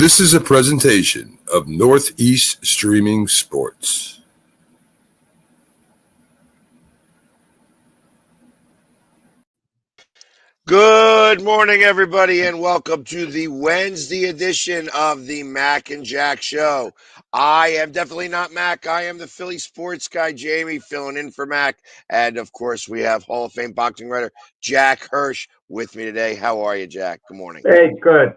This is a presentation of Northeast Streaming Sports. Good morning, everybody, and welcome to the Wednesday edition of the Mac and Jack Show. I am definitely not Mac. I am the Philly sports guy, Jamie, filling in for Mac. And, of course, we have Hall of Fame boxing writer Jack Hirsch with me today. How are you, Jack? Good morning. Hey, good.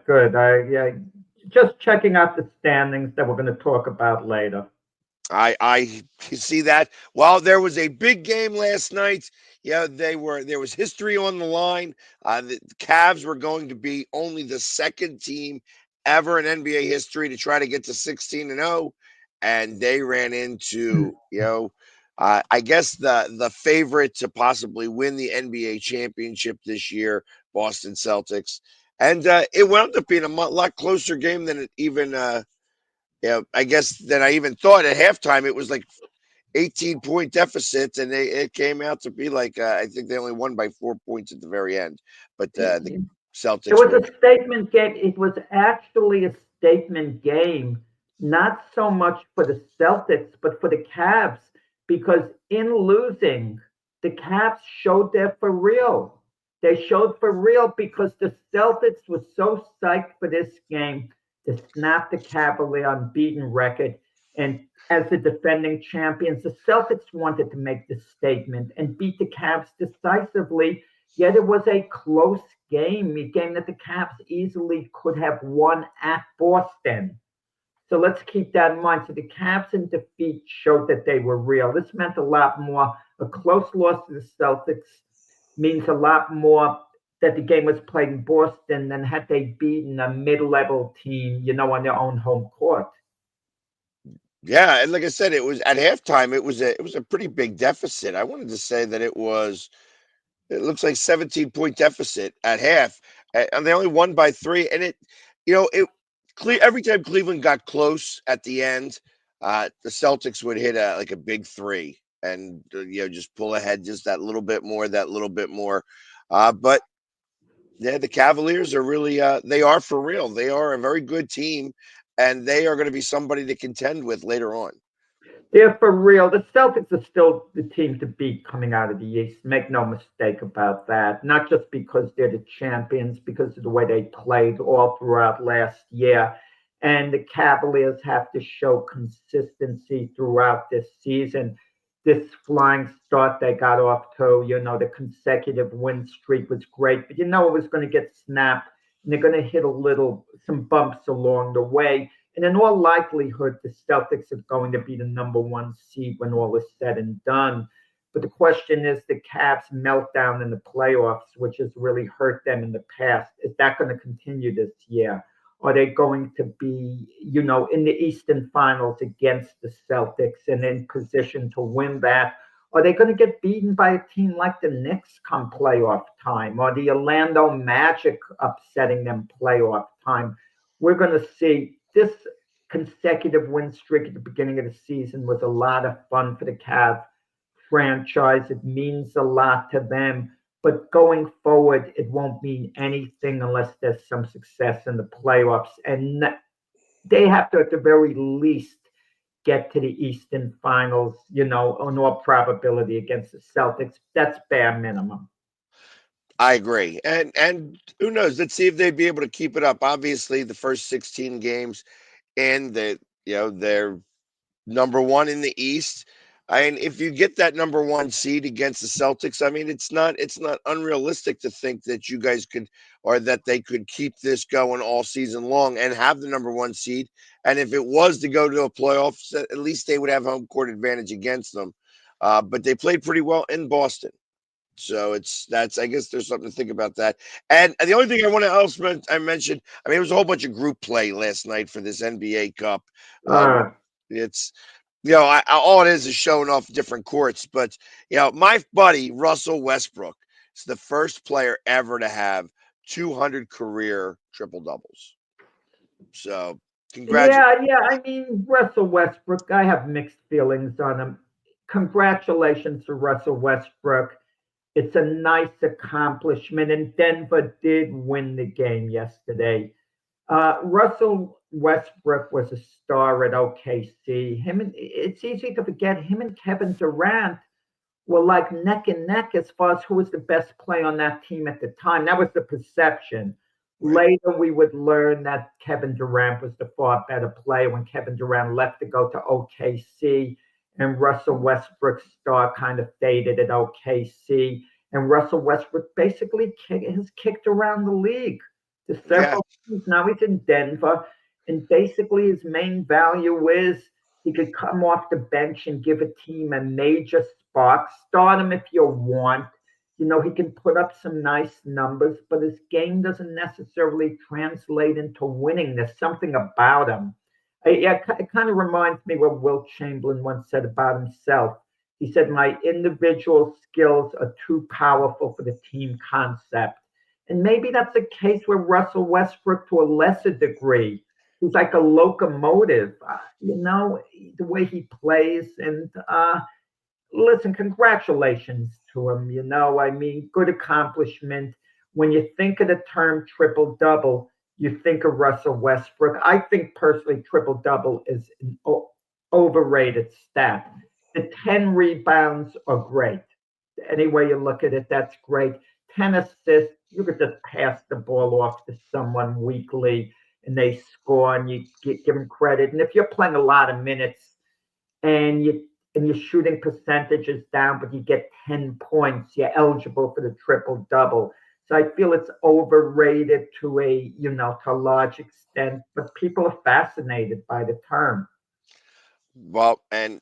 Just checking out the standings that we're going to talk about later. I see that. Well, there was a big game last night. Yeah, there was history on the line. The Cavs were going to be only the second team ever in NBA history to try to get to 16-0, and they ran into I guess the favorite to possibly win the NBA championship this year, Boston Celtics, and it wound up being a lot closer game than it even. I guess than I even thought. At halftime, it was like 18-point deficit, and it came out to be like I think they only won by 4 points at the very end. But the Celtics. It was a statement game. It was actually a statement game, not so much for the Celtics, but for the Cavs, because in losing, the Cavs showed they're for real. They showed for real because the Celtics were so psyched for this game to snap the Cavalier unbeaten record. And as the defending champions, the Celtics wanted to make this statement and beat the Cavs decisively. Yet it was a close game, a game that the Cavs easily could have won at Boston. So let's keep that in mind. So the Cavs in defeat showed that they were real. This meant a lot more. A close loss to the Celtics means a lot more that the game was played in Boston than had they beaten a mid-level team, on their own home court. Yeah, and like I said, it was at halftime. It was a pretty big deficit. I wanted to say that it looks like 17-point deficit at half, and they only won by 3. And every time Cleveland got close at the end, the Celtics would hit a big 3 and just pull ahead just that little bit more. But yeah, the Cavaliers are really they are for real. They are a very good team, and they are going to be somebody to contend with later on. They're for real. The Celtics are still the team to beat coming out of the East. Make no mistake about that. Not just because they're the champions, because of the way they played all throughout last year. And the Cavaliers have to show consistency throughout this season. This flying start they got off to, the consecutive win streak was great, but it was going to get snapped, and they're going to hit some bumps along the way. And in all likelihood, the Celtics are going to be the number 1 seed when all is said and done. But the question is the Cavs' meltdown in the playoffs, which has really hurt them in the past. Is that going to continue this year? Are they going to be, in the Eastern Finals against the Celtics and in position to win that? Are they going to get beaten by a team like the Knicks come playoff time, or the Orlando Magic upsetting them playoff time? We're going to see. This consecutive win streak at the beginning of the season was a lot of fun for the Cavs franchise. It means a lot to them. But going forward, it won't mean anything unless there's some success in the playoffs. And they have to, at the very least, get to the Eastern Finals, in all probability against the Celtics. That's bare minimum. I agree. And who knows? Let's see if they'd be able to keep it up. Obviously, the first 16 games and they're number 1 in the East. If you get that number 1 seed against the Celtics, it's not unrealistic to think that you guys could, or that they could keep this going all season long and have the number 1 seed. And if it was to go to a playoffs, at least they would have home court advantage against them. But they played pretty well in Boston. So I guess there's something to think about that. And the only thing I mentioned, it was a whole bunch of group play last night for this NBA Cup. It's, all it is showing off different courts. But, my buddy, Russell Westbrook, is the first player ever to have 200 career triple doubles. So congratulations. Yeah. Russell Westbrook, I have mixed feelings on him. Congratulations to Russell Westbrook. It's a nice accomplishment, and Denver did win the game yesterday. Russell Westbrook was a star at OKC. It's easy to forget him and Kevin Durant were like neck and neck as far as who was the best player on that team at the time. That was the perception. Right. Later, we would learn that Kevin Durant was the far better player when Kevin Durant left to go to OKC, and Russell Westbrook's star kind of faded at OKC. And Russell Westbrook basically has kicked around the league to Yeah. several teams. Now he's in Denver, and basically his main value is he could come off the bench and give a team a major spark. Start him if you want. He can put up some nice numbers, but his game doesn't necessarily translate into winning. There's something about him. It kind of reminds me what Wilt Chamberlain once said about himself. He said, "My individual skills are too powerful for the team concept." And maybe that's the case with Russell Westbrook to a lesser degree. He's like a locomotive, the way he plays. And listen, congratulations to him. Good accomplishment. When you think of the term triple double, you think of Russell Westbrook. I think personally, triple double is an overrated stat. The 10 rebounds are great. Any way you look at it, that's great. 10 assists, you could just pass the ball off to someone weakly and they score and you give them credit. And if you're playing a lot of minutes and your shooting percentage is down, but you get 10 points, you're eligible for the triple double. So I feel it's overrated to a large extent, but people are fascinated by the term. Well, and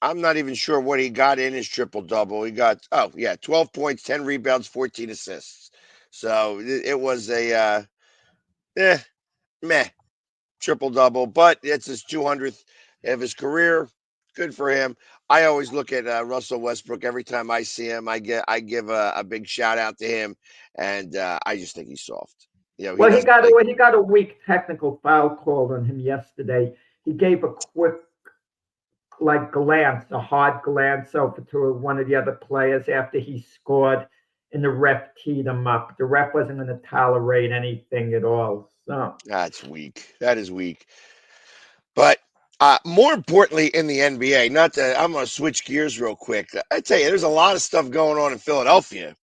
I'm not even sure what he got in his triple double. He got 12 points, 10 rebounds, 14 assists. So it was a meh triple double, but it's his 200th of his career. Good for him. I always look at Russell Westbrook every time I see him. I give a big shout out to him, and I just think he's soft. Well, he got a weak technical foul called on him yesterday. He gave a quick glance, a hard glance over to one of the other players after he scored, and the ref teed him up. The ref wasn't going to tolerate anything at all. So that's weak. That is weak. But more importantly, in the NBA, I'm going to switch gears real quick. I tell you, there's a lot of stuff going on in Philadelphia.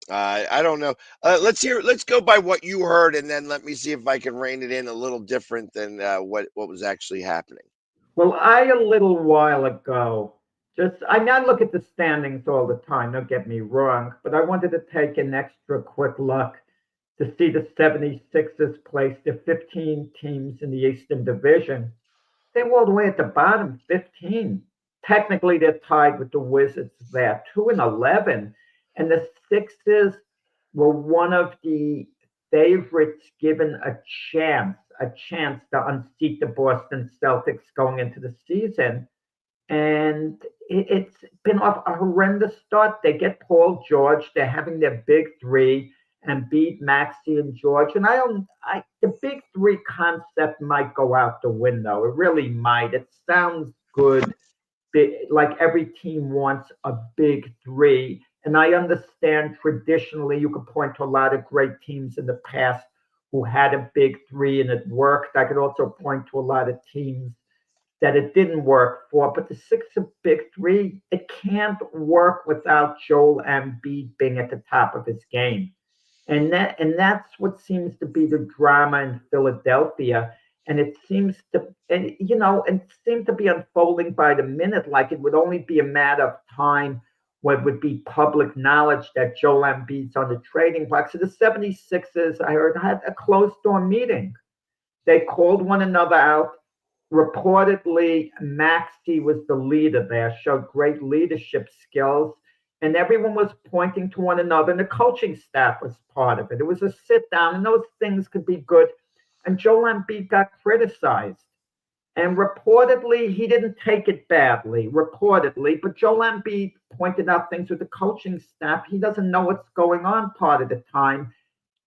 I don't know. Let's go by what you heard, and then let me see if I can rein it in a little different than what was actually happening. Well, a little while ago, I look at the standings all the time, don't get me wrong, but I wanted to take an extra quick look to see the 76ers place. There are 15 teams in the Eastern Division. They're all the way at the bottom, 15. Technically, they're tied with the Wizards there, 2-11. And the Sixers were one of the favorites given a chance to unseat the Boston Celtics going into the season. And it's been off a horrendous start. They get Paul George. They're having their big three, Embiid, Maxey, and George. And the big three concept might go out the window. It really might. It sounds good. Like every team wants a big three. And I understand traditionally you could point to a lot of great teams in the past who had a big three and it worked. I could also point to a lot of teams that it didn't work for. But the Sixers big three, it can't work without Joel Embiid being at the top of his game. And that's what seems to be the drama in Philadelphia. And it seems to, be unfolding by the minute, like it would only be a matter of time when it would be public knowledge that Joel Embiid's on the trading block. So the 76ers, I heard, had a closed-door meeting. They called one another out. Reportedly, Maxey was the leader there, showed great leadership skills, and everyone was pointing to one another, and the coaching staff was part of it. It was a sit-down, and those things could be good. And Joel Embiid got criticized. And reportedly, he didn't take it badly, but Joel Embiid pointed out things with the coaching staff. He doesn't know what's going on part of the time.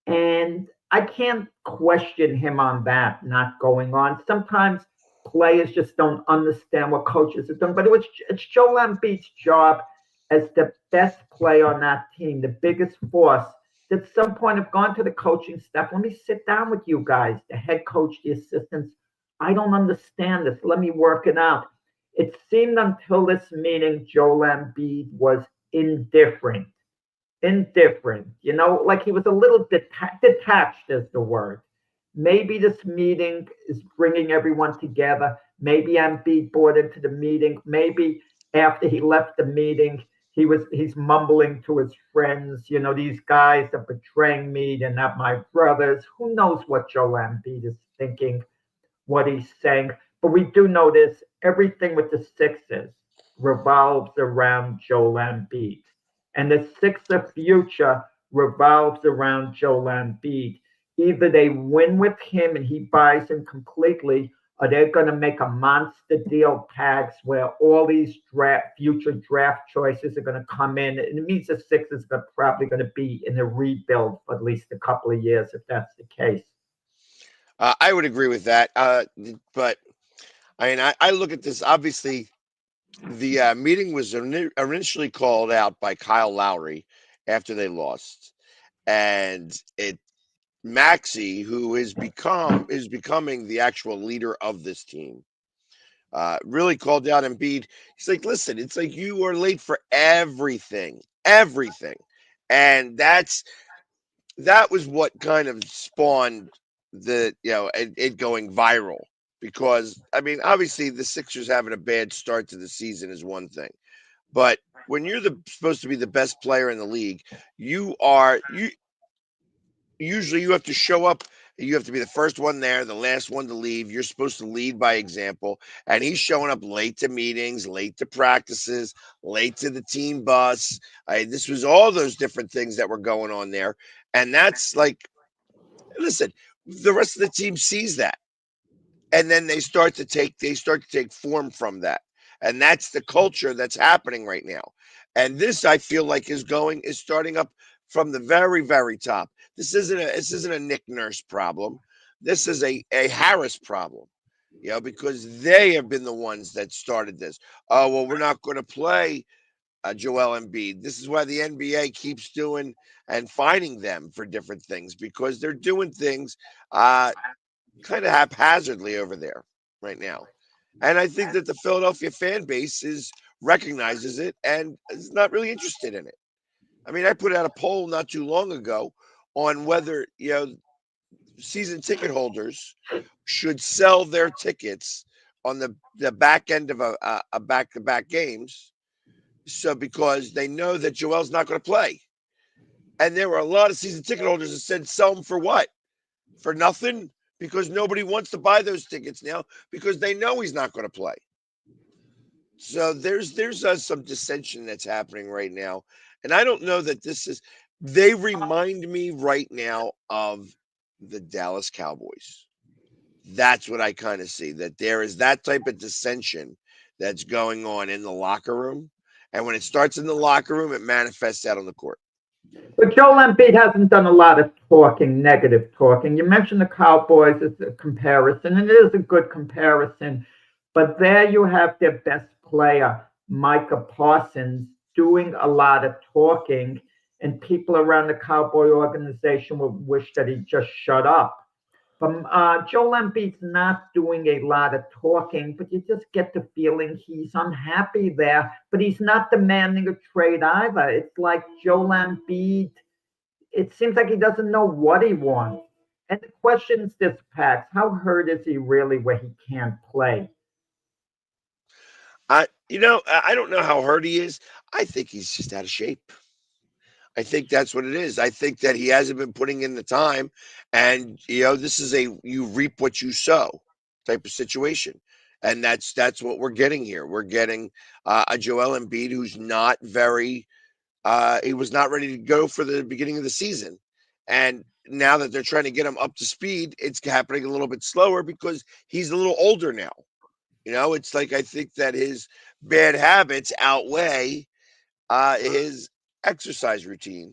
And I can't question him on that not going on. Sometimes players just don't understand what coaches are doing, but it's Joel Embiid's job as the best player on that team, the biggest force, at some point have gone to the coaching staff. Let me sit down with you guys, the head coach, the assistants. I don't understand this. Let me work it out. It seemed until this meeting, Joel Embiid was indifferent. Indifferent, like he was a little detached, is the word. Maybe this meeting is bringing everyone together. Maybe Embiid brought into the meeting. Maybe after he left the meeting, he's mumbling to his friends, these guys are betraying me. They're not my brothers. Who knows what Joel Embiid is thinking, what he's saying. But we do know this: everything with the Sixers revolves around Joel Embiid. And the Sixer future revolves around Joel Embiid. Either they win with him and he buys him completely, or they're going to make a monster deal tags where all these future draft choices are going to come in. And it means the Sixers are probably going to be in a rebuild for at least a couple of years, if that's the case. I would agree with that. But I mean, I look at this. Obviously, the meeting was initially called out by Kyle Lowry after they lost, and Maxey, who is becoming the actual leader of this team, really called out Embiid. He's like, "Listen, it's like you are late for everything, everything," and that was what kind of spawned it going viral. Because I mean, obviously, the Sixers having a bad start to the season is one thing, but when you're supposed to be the best player in the league, you usually you have to show up. You have to be the first one there, the last one to leave. You're supposed to lead by example. And he's showing up late to meetings, late to practices, late to the team bus. This was all those different things that were going on there. And that's like, listen, the rest of the team sees that. And then they start to take form from that. And that's the culture that's happening right now. And this, I feel like, is starting up from the very, very top. This isn't a Nick Nurse problem. This is a Harris problem, because they have been the ones that started this. Oh, well, we're not going to play Joel Embiid. This is why the NBA keeps doing and finding them for different things, because they're doing things kind of haphazardly over there right now. And I think that the Philadelphia fan base recognizes it and is not really interested in it. I mean, I put out a poll not too long ago on whether, season ticket holders should sell their tickets on the back end of a back-to-back games. So because they know that Joel's not going to play. And there were a lot of season ticket holders that said, sell them for what? For nothing? Because nobody wants to buy those tickets now because they know he's not going to play. So there's some dissension that's happening right now. And I don't know that they remind me right now of the Dallas Cowboys. That's what I kind of see, that there is that type of dissension that's going on in the locker room. And when it starts in the locker room, it manifests out on the court. But Joel Embiid hasn't done a lot of talking, negative talking. You mentioned the Cowboys as a comparison, and it is a good comparison. But there you have their best player, Micah Parsons, doing a lot of talking, and people around the Cowboy organization will wish that he just shut up. Joel Embiid's not doing a lot of talking, but you just get the feeling he's unhappy there. But he's not demanding a trade either. It's like Joel Embiid, it seems like he doesn't know what he wants. And the question is this, Pax, how hurt is he really where he can't play? I don't know how hurt he is. I think he's just out of shape. I think that's what it is. I think that he hasn't been putting in the time, and this is you reap what you sow type of situation, and that's what we're getting here. We're getting a Joel Embiid who's not very. He was not ready to go for the beginning of the season, and now that they're trying to get him up to speed, it's happening a little bit slower because he's a little older now. It's like I think that his bad habits outweigh his exercise routine,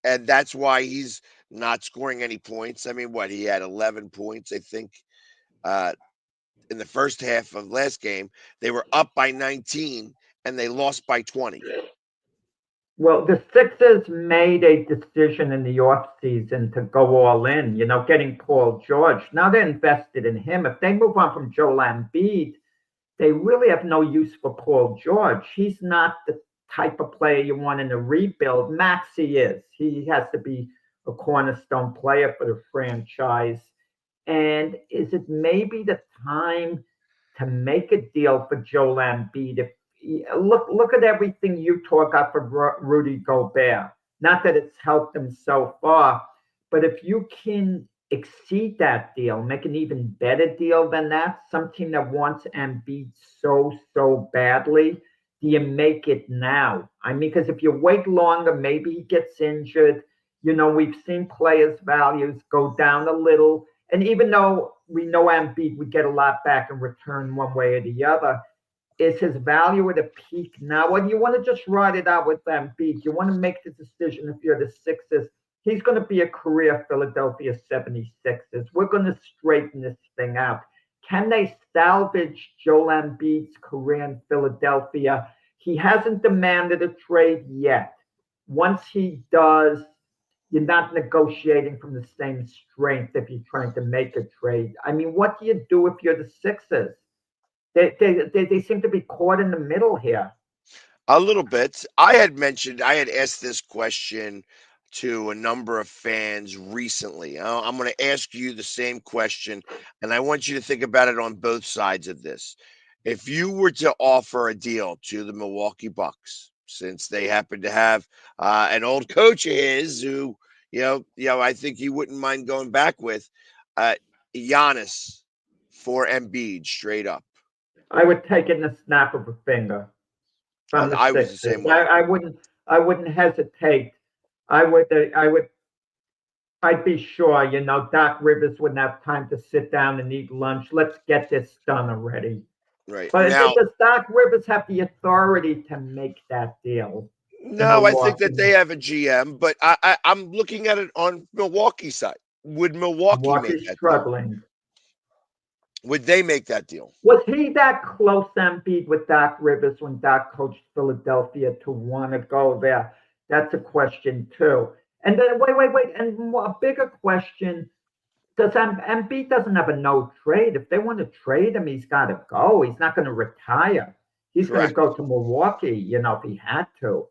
and that's why he's not scoring any points. I mean, what, he had 11 points, I think, uh, in the first half of last game. They were up by 19 and they lost by 20. Well, the Sixers made a decision in the offseason to go all in, getting Paul George. Now they're invested in him. If they move on from Joel Embiid, they really have no use for Paul George. He's not the type of player you want in a rebuild. Maxey is. He has to be a cornerstone player for the franchise. And is it maybe the time to make a deal for Joel Embiid? If look at everything Utah got for Rudy Gobert. Not that it's helped them so far, but if you can exceed that deal, make an even better deal than that, some team that wants Embiid so badly, do you make it now? I mean, because if you wait longer, maybe he gets injured. We've seen players' values go down a little. And even though we know Embiid would get a lot back in return one way or the other, is his value at a peak now? Or do you want to just ride it out with Embiid? You want to make the decision if you're the Sixers. He's going to be a career Philadelphia 76ers. We're going to straighten this thing out. Can they salvage Joel Embiid's career in Philadelphia? He hasn't demanded a trade yet. Once he does, you're not negotiating from the same strength if you're trying to make a trade. I mean, what do you do if you're the Sixers? They seem to be caught in the middle here. A little bit. I had asked this question to a number of fans recently. I'm going to ask you the same question, and I want you to think about it on both sides of this. If you were to offer a deal to the Milwaukee Bucks, since they happen to have an old coach of his who, I think he wouldn't mind going back with, uh, Giannis for Embiid, straight up. I would take it in a snap of a finger from the I was the Sixers. same way. I wouldn't hesitate. I would I'd be sure, Doc Rivers wouldn't have time to sit down and eat lunch. Let's get this done already. Right But now, does Doc Rivers have the authority to make that deal in no, I think that Milwaukee? they have a GM, but I'm looking at it on Milwaukee's side. Would Milwaukee make Milwaukee's that deal? struggling. Would they make that deal? Was he that close, Embiid, with Doc Rivers when Doc coached Philadelphia to want to go there? That's a question too. And then wait, and a bigger question: does Embiid doesn't have a no trade? If they want to trade him, he's got to go. He's not going to retire. He's going to Correct. go to Milwaukee, if he had to.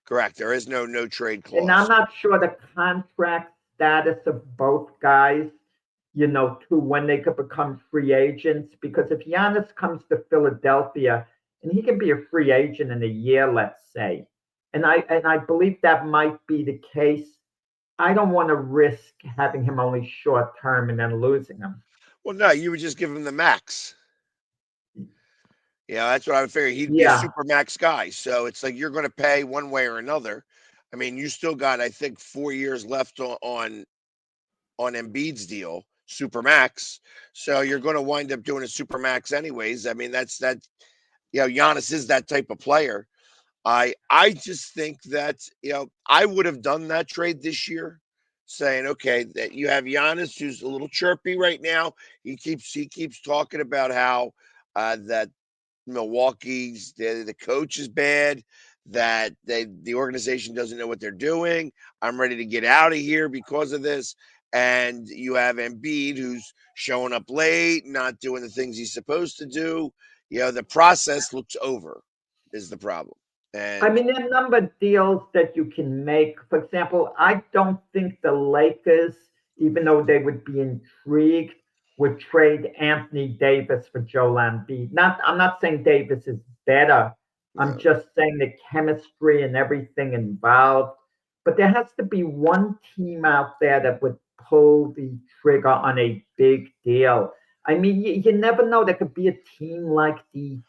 Correct. There is no trade And I'm clause. not sure the contract status of both guys, to when they could become free agents. Because if Giannis comes to Philadelphia, and he can be a free agent in a year, let's say, and I believe that might be the case. I don't want to risk having him only short term and then losing him. Well, no, you would just give him the max. That's what I would figure. He'd be a Yeah, super max guy. So it's like you're going to pay one way or another. I mean, you still got, I think, 4 years left on Embiid's deal, super max. So you're going to wind up doing a super max anyways. I mean, that's that. Giannis is that type of player. I just think that I would have done that trade this year, saying, okay, that you have Giannis who's a little chirpy right now. He keeps talking about how that Milwaukee's the coach is bad, that the organization doesn't know what they're doing. I'm ready to get out of here because of this. And you have Embiid who's showing up late, not doing the things he's supposed to do. The process looks over is the problem. I And mean, there are a number of deals that you can make. For example, I don't think the Lakers, even though they would be intrigued, would trade Anthony Davis for Joel Embiid. I'm not saying Davis is better. I'm no, just saying the chemistry and everything involved. But there has to be one team out there that would pull the trigger on a big deal. I mean, you never know. There could be a team like the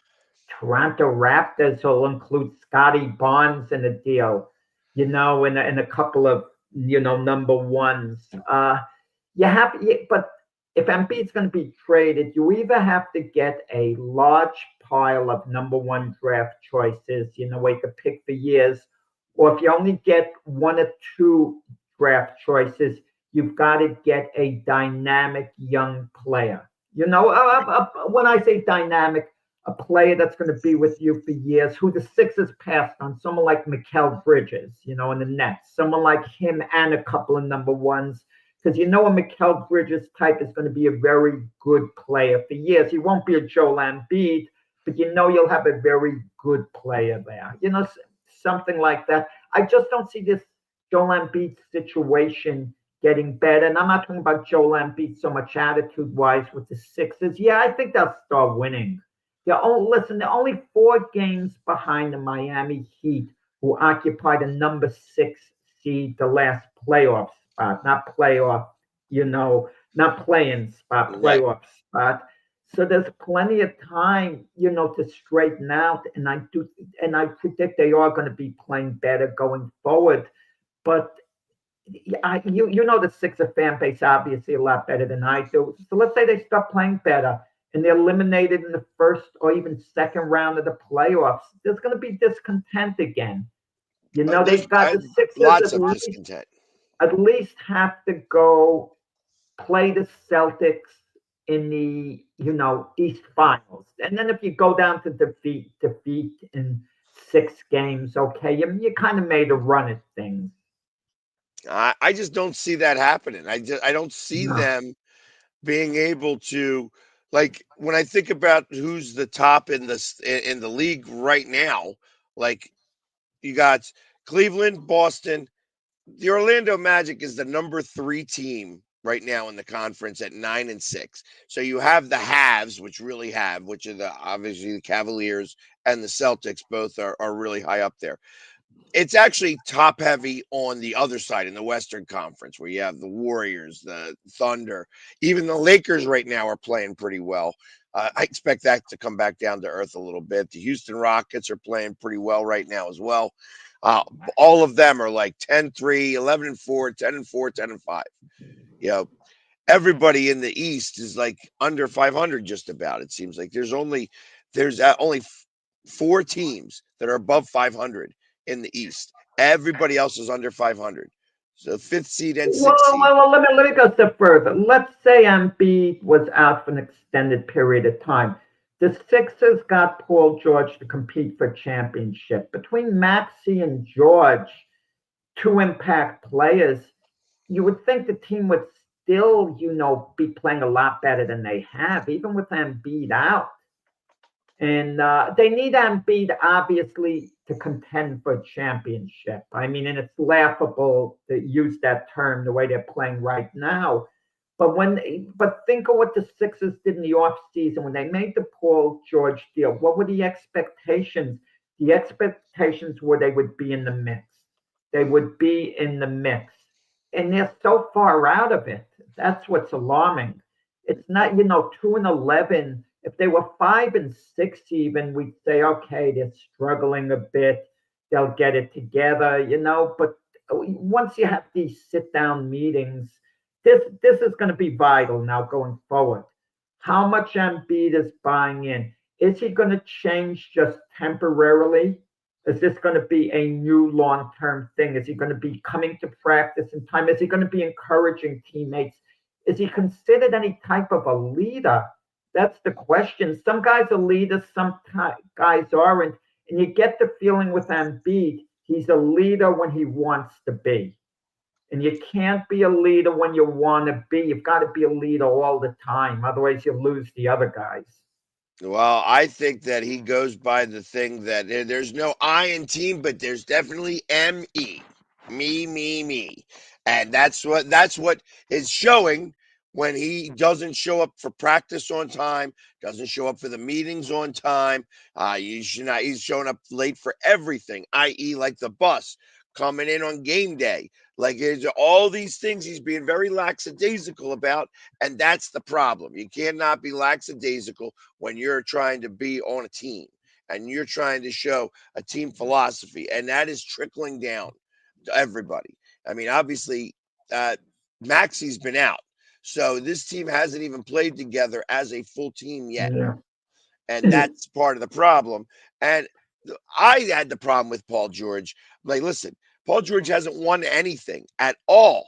Toronto Raptors will include Scotty Barnes in the deal, in a couple of number ones. But if Embiid's going to be traded, you either have to get a large pile of number one draft choices, where you could pick for years, or if you only get one or two draft choices, you've got to get a dynamic young player. When I say dynamic, a player that's going to be with you for years, who the Sixers passed on, someone like Mikal Bridges, in the Nets, someone like him and a couple of number ones. Because a Mikal Bridges type is going to be a very good player for years. He won't be a Joel Embiid, but you'll have a very good player there. Something like that. I just don't see this Joel Embiid situation getting better. And I'm not talking about Joel Embiid so much attitude-wise with the Sixers. Yeah, I think they'll start winning. They're only 4 games behind the Miami Heat, who occupy the number 6 seed, the last playoff spot, not playoff, not playing spot, Right. playoff spot. So there's plenty of time, to straighten out, and I predict they are going to be playing better going forward. But the Sixer fan base obviously a lot better than I do. So let's say they start playing better and they're eliminated in the first or even second round of the playoffs. There's going to be discontent again. They've got the Sixers lots of discontent. At least have to go play the Celtics in the East Finals, and then if you go down to defeat in 6 games, okay, you kind of made a run at things. I just don't see that happening. I don't see No. them being able to, like, when I think about who's the top in the league right now, like, you got Cleveland, Boston. The Orlando Magic is the number 3 team right now in the conference at 9-6. So you have the haves, which are obviously the Cavaliers and the Celtics. Both are really high up there. It's actually top heavy on the other side in the Western Conference, where you have the Warriors, the Thunder, even the Lakers right now are playing pretty well. I expect that to come back down to earth a little bit. The Houston Rockets are playing pretty well right now as well. All of them are like 10-3, 11-4, 10-4, 10-5. Everybody in the East is like under 500 just about. It seems like there's only 4 teams that are above 500 in the East. Everybody else is under 500. So 5th seed and 6th seed. Well, let me go a step further. Let's say Embiid was out for an extended period of time. The Sixers got Paul George to compete for championship. Between Maxey and George, 2 impact players, you would think the team would still, be playing a lot better than they have, even with Embiid out. And they need Embiid, obviously, to contend for a championship. I mean, and it's laughable to use that term the way they're playing right now. But think of what the Sixers did in the offseason when they made the Paul George deal. What were the expectations? The expectations were they would be in the mix. They would be in the mix. And they're so far out of it. That's what's alarming. It's not, 2-11. If they were 5-6 even, we'd say, okay, they're struggling a bit. They'll get it together, But once you have these sit-down meetings, this is going to be vital now going forward. How much Embiid is buying in? Is he going to change just temporarily? Is this going to be a new long-term thing? Is he going to be coming to practice in time? Is he going to be encouraging teammates? Is he considered any type of a leader? That's the question. Some guys are leaders, some guys aren't. And you get the feeling with Embiid, he's a leader when he wants to be. And you can't be a leader when you want to be. You've got to be a leader all the time. Otherwise, you lose the other guys. Well, I think that he goes by the thing that there's no I in team, but there's definitely M-E. Me. And that's what is showing when he doesn't show up for practice on time, doesn't show up for the meetings on time. He's showing up late for everything, i.e. like the bus, coming in on game day. Like, it's all these things he's being very lackadaisical about, and that's the problem. You cannot be lackadaisical when you're trying to be on a team and you're trying to show a team philosophy, and that is trickling down to everybody. I mean, obviously, Maxey's been out, so this team hasn't even played together as a full team yet, Yeah. and that's part of the problem. And I had the problem with Paul George. Like, listen, Paul George hasn't won anything at all.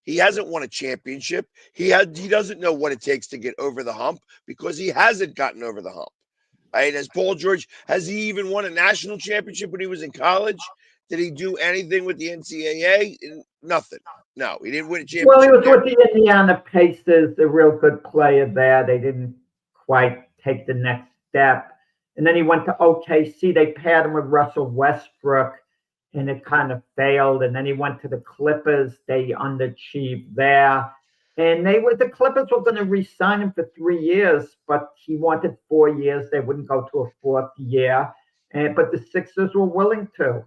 He hasn't won a championship. He doesn't know what it takes to get over the hump because he hasn't gotten over the hump. Right? Has he even won a national championship when he was in college? Did he do anything with the NCAA? Nothing. No, he didn't win a Well, he championship was there. with the Indiana Pacers, a real good player there. They didn't quite take the next step. And then he went to OKC. They paired him with Russell Westbrook, and it kind of failed. And then he went to the Clippers. They underachieved there. And the Clippers were going to re-sign him for 3 years, but he wanted 4 years. They wouldn't go to a fourth year. But the Sixers were willing to.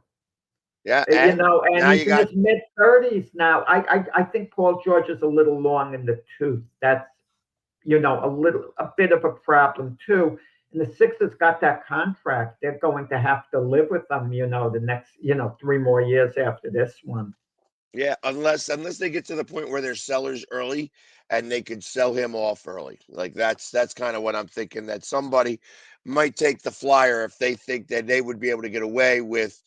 Yeah, And now he's you in got his mid 30s now. I think Paul George is a little long in the tooth. That's a bit of a problem too. And the Sixers got that contract. They're going to have to live with them, the next 3 more years after this one. yeah, unless they get to the point where they're sellers early and they could sell him off early. Like that's kind of what I'm thinking, that somebody might take the flyer if they think that they would be able to get away with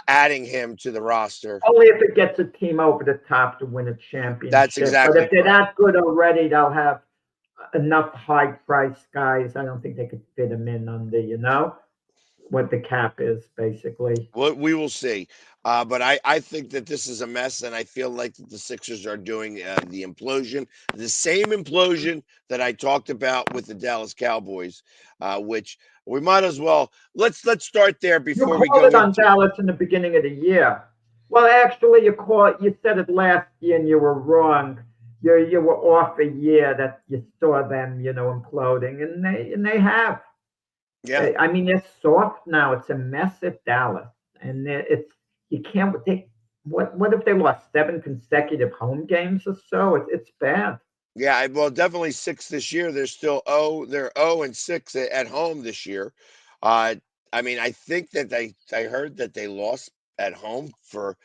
adding him to the roster. Only if it gets a team over the top to win a That's championship. But exactly if they're correct. that good already, they'll have enough high price guys. I don't think they could fit them in under, what the cap is basically. Well, we will see. But I think that this is a mess, and I feel like that the Sixers are doing the implosion, the same implosion that I talked about with the Dallas Cowboys, which we might as well let's start there You before we called go it on into. Dallas in the beginning of the year. Well, actually, you said it last year and you were wrong. You were off a year that you saw them, imploding, and they have. Yeah, I mean, they're soft now. It's a mess at Dallas, and it's you can't. What if they lost 7 consecutive home games or so? It's bad. yeah. Well, definitely six this year. They're 0-6 at home this year. Uh, I mean, I think that I heard that they lost at home for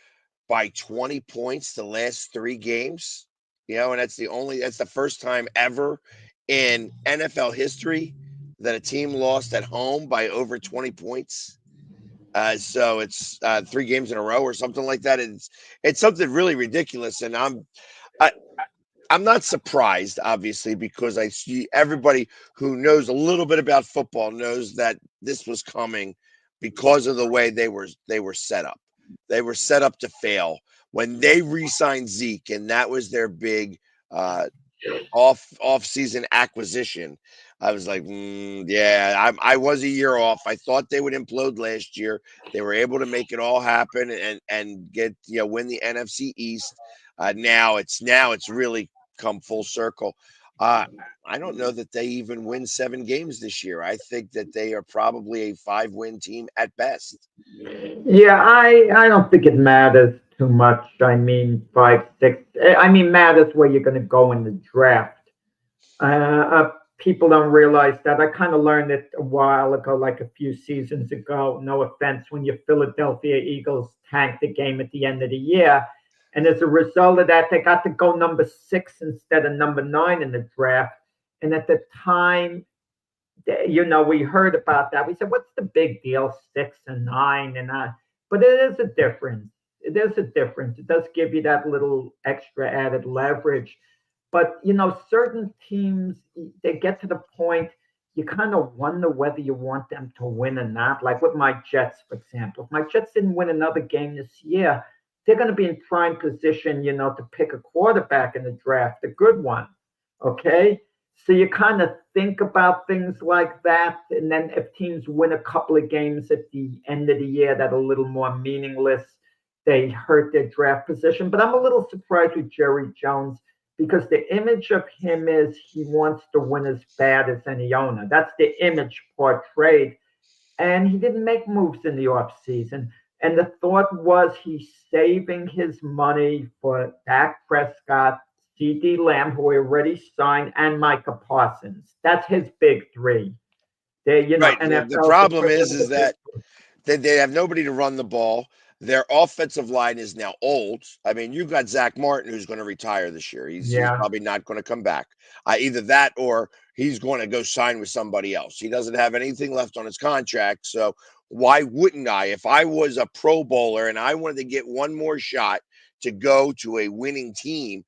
by 20 points the last 3 games. And that's the first time ever in NFL history that a team lost at home by over 20 points. So it's 3 games in a row or something like that. It's something really ridiculous, and I, I'm not surprised, obviously, because I see everybody who knows a little bit about football knows that this was coming because of the way they were set up. They were set up to fail when they re-signed Zeke, and that was their big uh, off season acquisition. I was like, yeah, I was a year off. I thought they would implode last year. They were able to make it all happen and get win the NFC East. Now it's really come full circle. Uh, I don't know that they even win 7 games this year. I think that they are probably a 5-win team at best. Yeah, I don't think it matters too much. I mean, 5, 6. I mean, matters where you're going to go in the draft. People don't realize that. I kind of learned it a while ago, like a few seasons ago. No offense, when your Philadelphia Eagles tanked the game at the end of the year. And as a result of that, they got to go number 6 instead of number 9 in the draft. And at the time, we heard about that. We said, "What's the big deal? 6 and 9 and but it is a difference. It is a difference. It does give you that little extra added leverage. But certain teams they get to the point you kind of wonder whether you want them to win or not. Like with my Jets, for example. If my Jets didn't win another game this year, they're going to be in prime position, to pick a quarterback in the draft, a good one. Okay. So you kind of think about things like that. And then if teams win a couple of games at the end of the year that are a little more meaningless, they hurt their draft position. But I'm a little surprised with Jerry Jones because the image of him is he wants to win as bad as any owner. That's the image portrayed. And he didn't make moves in the offseason. And the thought was he's saving his money for Dak Prescott, CD Lamb, who he already signed, and Micah Parsons. That's his big three. They, Right. The NFL's problem is equivalent is of big that they have nobody to run the ball. Their offensive line is now old. I mean, you've got Zach Martin who's going to retire this year. He's Yeah. probably not going to come back. Either that or he's going to go sign with somebody else. He doesn't have anything left on his contract. So why wouldn't I? If I was a Pro Bowler and I wanted to get one more shot to go to a winning team,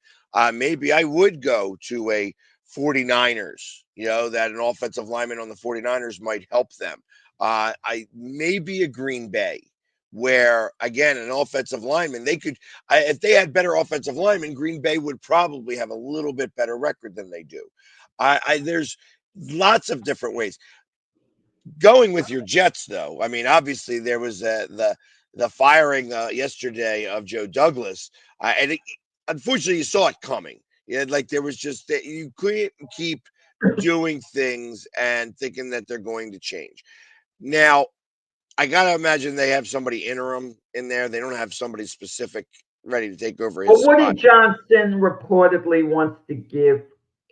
maybe I would go to a 49ers, that an offensive lineman on the 49ers might help them. I maybe a Green Bay, where again an offensive lineman if they had better offensive linemen, Green Bay would probably have a little bit better record than they do. There's lots of different ways. Going with your Jets, though, I mean, obviously there was the firing yesterday of Joe Douglas, and unfortunately you saw it coming. Like there was just that you couldn't keep doing things and thinking that they're going to change. Now, I gotta imagine they have somebody interim in there. They don't have somebody specific ready to take over Well, his Woody spot. Johnson reportedly wants to give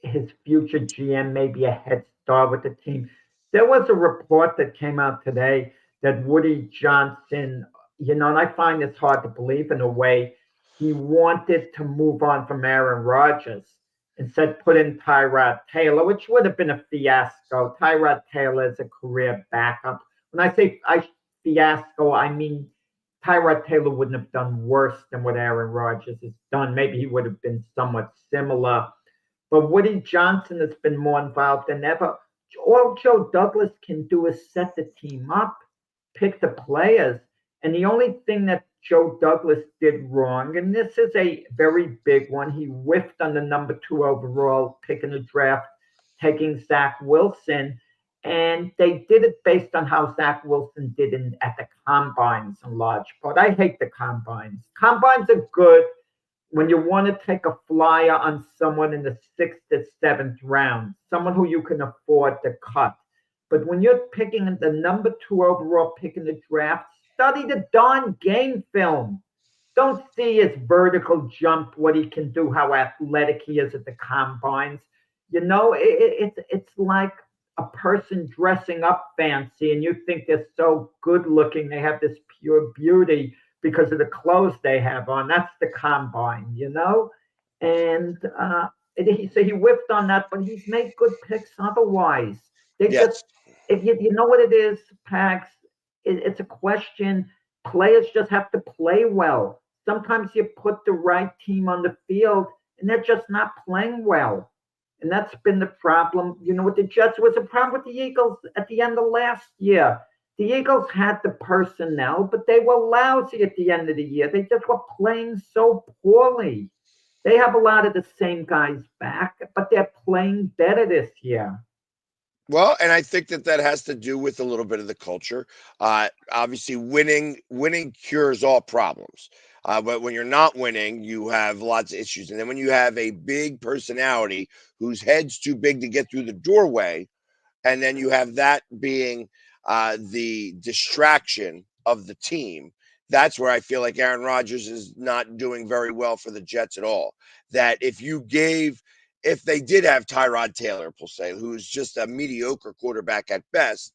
his future GM maybe a head start with the team. There was a report that came out today that Woody Johnson, and I find this hard to believe in a way, he wanted to move on from Aaron Rodgers and said put in Tyrod Taylor, which would have been a fiasco. Tyrod Taylor is a career backup. When I say fiasco, I mean Tyrod Taylor wouldn't have done worse than what Aaron Rodgers has done. Maybe he would have been somewhat similar. But Woody Johnson has been more involved than ever. All Joe Douglas can do is set the team up, pick the players. And the only thing that Joe Douglas did wrong, and this is a very big one, he whiffed on the number 2 overall pick in the draft, taking Zach Wilson. And they did it based on how Zach Wilson did at the combines in large part. I hate the combines. Combines are good when you want to take a flyer on someone in the 6th to 7th round, someone who you can afford to cut. But when you're picking the number 2 overall pick in the draft, study the darn game film. Don't see his vertical jump, what he can do, how athletic he is at the combines. It's like a person dressing up fancy and you think they're so good looking, they have this pure beauty because of the clothes they have on. That's the combine, And so he whiffed on that, but he's made good picks otherwise. They Yes. if you know what it is, Pags, it's a question. Players just have to play well. Sometimes you put the right team on the field and they're just not playing well. And that's been the problem. With the Jets, it was a problem with the Eagles at the end of last year. The Eagles had the personnel, but they were lousy at the end of the year. They just were playing so poorly. They have a lot of the same guys back, but they're playing better this year. Well, and I think that has to do with a little bit of the culture. Obviously, winning cures all problems. But when you're not winning, you have lots of issues. And then when you have a big personality whose head's too big to get through the doorway, and then you have that being the distraction of the team, that's where I feel like Aaron Rodgers is not doing very well for the Jets at all. That if they did have Tyrod Taylor, per se, who's just a mediocre quarterback at best,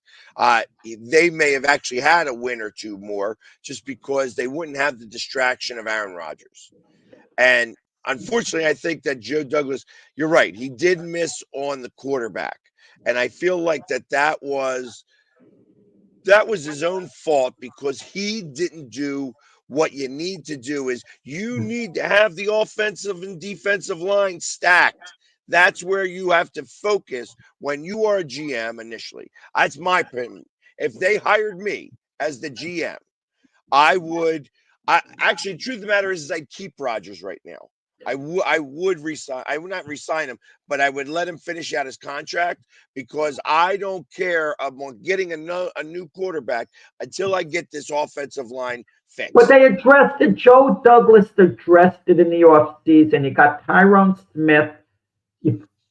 they may have actually had a win or two more just because they wouldn't have the distraction of Aaron Rodgers. And unfortunately, I think that Joe Douglas, you're right, he did miss on the quarterback. And I feel like that was his own fault because he didn't do what you need to do. Is you need to have the offensive and defensive line stacked. That's where you have to focus when you are a GM initially. That's my opinion. If they hired me as the GM, I actually, truth of the matter is I'd keep Rodgers right now. I would resign. I would not resign him, but I would let him finish out his contract because I don't care about getting a new quarterback until I get this offensive line fixed. But they addressed it. Joe Douglas addressed it in the offseason. He got Tyron Smith,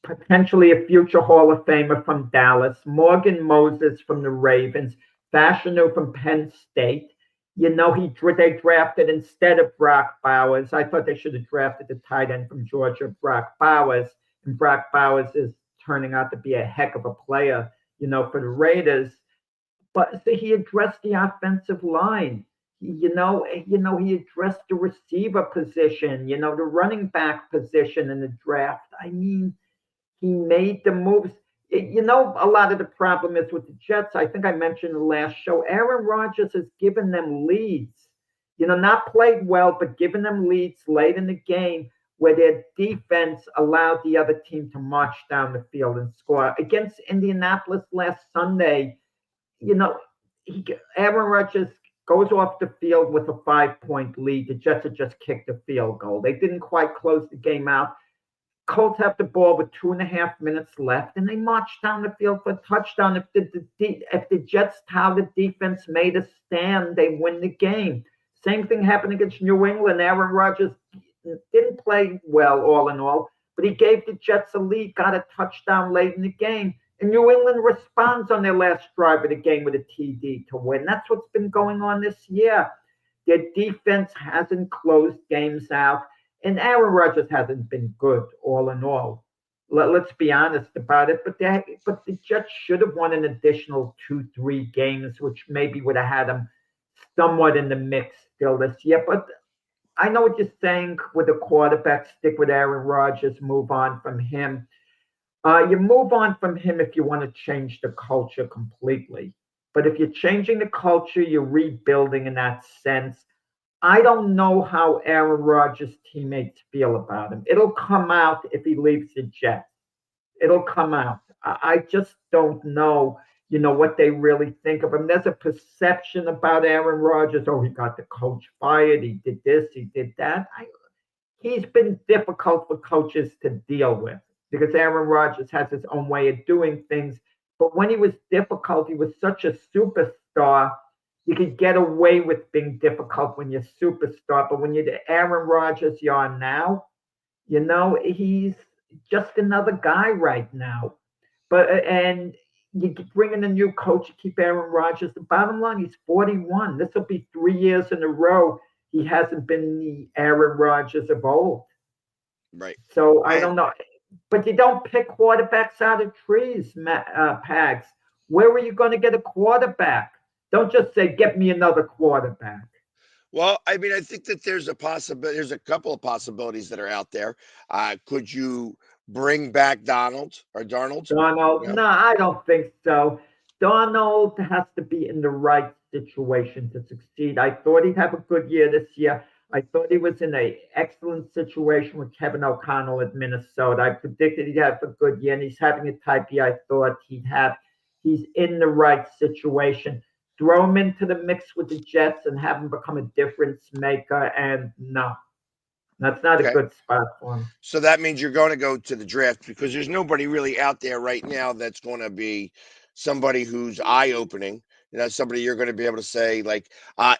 potentially a future Hall of Famer from Dallas, Morgan Moses from the Ravens, Fashanu from Penn State. They drafted instead of Brock Bowers. I thought they should have drafted the tight end from Georgia, Brock Bowers. And Brock Bowers is turning out to be a heck of a player, for the Raiders. But so he addressed the offensive line. He addressed the receiver position, the running back position in the draft. I mean, he made the moves. A lot of the problem is with the Jets. I think I mentioned in the last show, Aaron Rodgers has given them leads. Not played well, but given them leads late in the game. where their defense allowed the other team to march down the field and score. Against Indianapolis last Sunday, you know, Aaron Rodgers goes off the field with a 5-point lead. The Jets had just kicked a field goal. They didn't quite close the game out. Colts have the ball with 2.5 minutes left, and they march down the field for a touchdown. If the Jets touted defense made a stand, they win the game. Same thing happened against New England. Aaron Rodgers didn't play well, all in all, but he gave the Jets a lead, got a touchdown late in the game. And New England responds on their last drive of the game with a TD to win. That's what's been going on this year. Their defense hasn't closed games out. And Aaron Rodgers hasn't been good, all in all. Let's be honest about it. But the Jets should have won an additional 2-3 games, which maybe would have had them somewhat in the mix still this year. But I know what you're saying with the quarterback. Stick with Aaron Rodgers, move on from him. You move on from him if you want to change the culture completely. But if you're changing the culture, you're rebuilding in that sense. I don't know how Aaron Rodgers' teammates feel about him. It'll come out if he leaves the Jets. It'll come out. I just don't know, what they really think of him. There's a perception about Aaron Rodgers. Oh, he got the coach fired. He did this. He did that. He's been difficult for coaches to deal with because Aaron Rodgers has his own way of doing things. But when he was difficult, he was such a superstar. You could get away with being difficult when you're a superstar, but when you're the Aaron Rodgers you are now, he's just another guy right now. And you bring in a new coach, you keep Aaron Rodgers. The bottom line, he's 41. This will be 3 years in a row. He hasn't been the Aaron Rodgers of old. Right. So I don't know. But you don't pick quarterbacks out of trees, Pags. Where are you going to get a quarterback? Don't just say, get me another quarterback. Well, I mean, I think that there's a couple of possibilities that are out there. Could you bring back Darnold? Donald? No? No, I don't think so. Donald has to be in the right situation to succeed. I thought he'd have a good year this year. I thought he was in an excellent situation with Kevin O'Connell at Minnesota. I predicted he'd have a good year, and he's having a type year I thought he'd have. He's in the right situation. Throw him into the mix with the Jets and have him become a difference maker, and no, that's not a good spot for him. So that means you're going to go to the draft because there's nobody really out there right now that's going to be somebody who's eye-opening. Somebody you're going to be able to say, like,